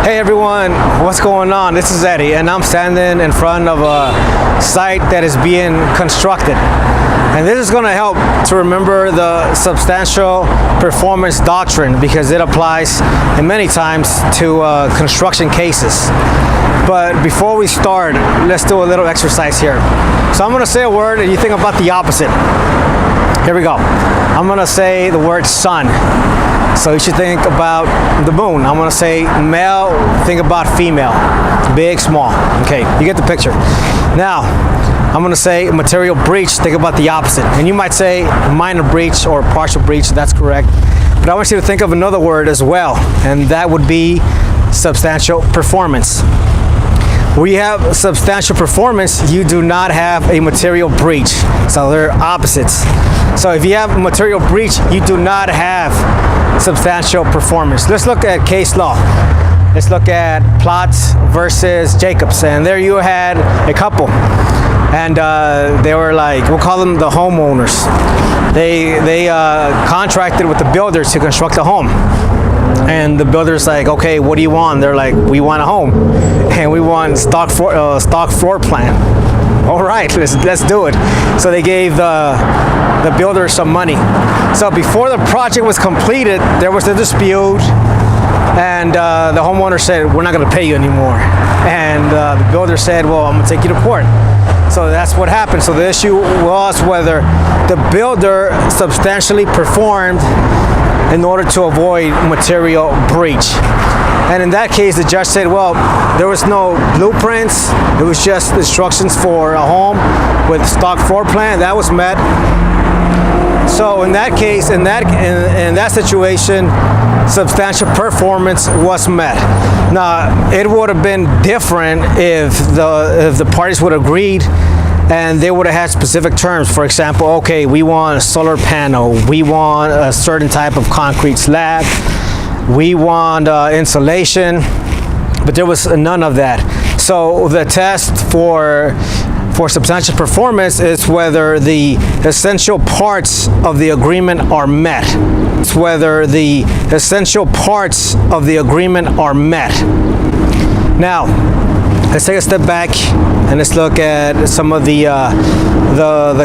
Hey everyone, what's going on? This is Eddie and I'm standing in front of a site that is being constructed. And this is going to help to remember the substantial performance doctrine because it applies in many times to construction cases. But before we start, let's do a little exercise here. So I'm going to say a word and you think about the opposite. Here we go. I'm going to say the word sun. So you should think about the moon. I'm going to say male, think about female. Big, small. Okay, you get the picture. Now, I'm going to say material breach, think about the opposite. And you might say minor breach or partial breach, that's correct. But I want you to think of another word as well, and that would be substantial performance. Where you have substantial performance, you do not have a material breach. So they're opposites. So if you have a material breach, you do not have substantial performance. Let's look at case law. Let's look at Plotz versus Jacobsen. There you had a couple. And they were like, we'll call them the homeowners. They contracted with the builders to construct a home. And the builder's like, okay, what do you want? They're like, we want a home. And we want stock floor plan. All right, let's do it. So they gave the builder some money. So before the project was completed, there was a dispute. And the homeowner said, we're not going to pay you anymore. And the builder said, well, I'm going to take you to court. So that's what happened. So the issue was whether the builder substantially performed in order to avoid material breach. And in that case, the judge said, well, there was no blueprints. It was just instructions for a home with stock floor plan. That was met. So in that case, in that situation, substantial performance was met. Now, it would have been different if the parties would have agreed and they would have had specific terms. For example, okay, we want a solar panel, we want a certain type of concrete slab, we want insulation, but there was none of that. So the test for substantial performance is whether the essential parts of the agreement are met. It's whether the essential parts of the agreement are met. Now, let's take a step back and let's look at some of the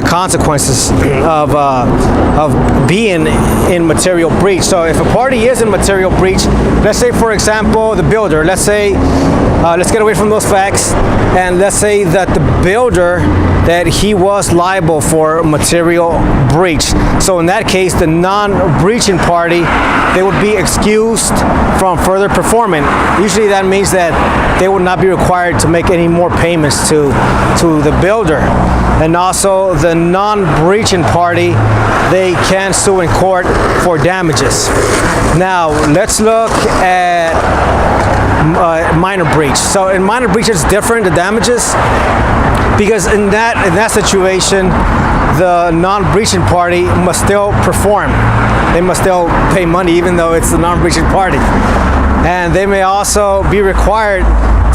consequences of being in material breach. So if a party is in material breach, let's say, for example, the builder, let's get away from those facts, and let's say that the builder, that he was liable for material breach. So in that case, the non-breaching party, they would be excused from further performing. Usually that means that they would not be required to make any more payments to the builder. And also the non-breaching party, they can sue in court for damages. Now let's look at minor breach. So in minor breach, it's different, the damages, because in that situation, the non-breaching party must still perform. They must still pay money even though it's the non-breaching party. And they may also be required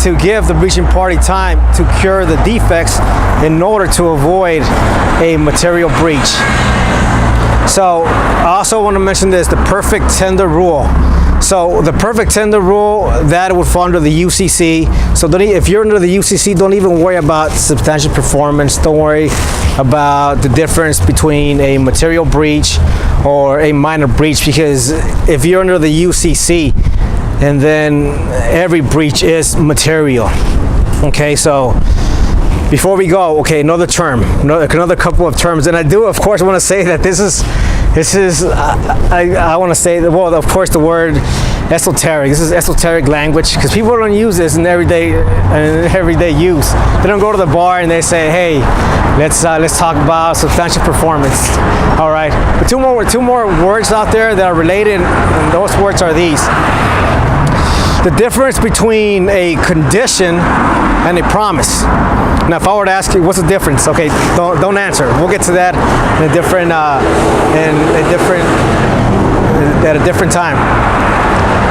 to give the breaching party time to cure the defects in order to avoid a material breach. So I also want to mention this, the perfect tender rule. So the perfect tender rule, that would fall under the UCC. So if you're under the UCC, don't even worry about substantial performance. Don't worry about the difference between a material breach or a minor breach, because if you're under the UCC, and then every breach is material. Okay, so before we go, okay, another term, another couple of terms, and I do, of course, want to say that this is I want to say that, well, of course, the word esoteric. This is esoteric language because people don't use this in everyday use. They don't go to the bar and they say, "Hey, let's talk about substantial performance." All right, but two more words out there that are related, and those words are these. The difference between a condition and a promise. Now, if I were to ask you, what's the difference? Okay, don't answer. We'll get to that at a different time.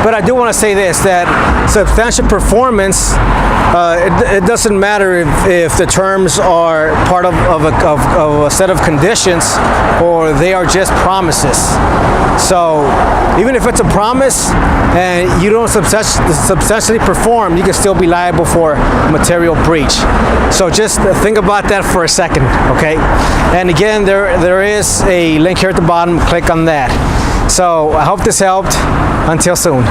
But I do want to say this, that substantial performance, it doesn't matter if the terms are part of a set of conditions or they are just promises. So even if it's a promise and you don't substantially perform, you can still be liable for material breach. So just think about that for a second, okay? And again, there is a link here at the bottom. Click on that. So I hope this helped. Until soon.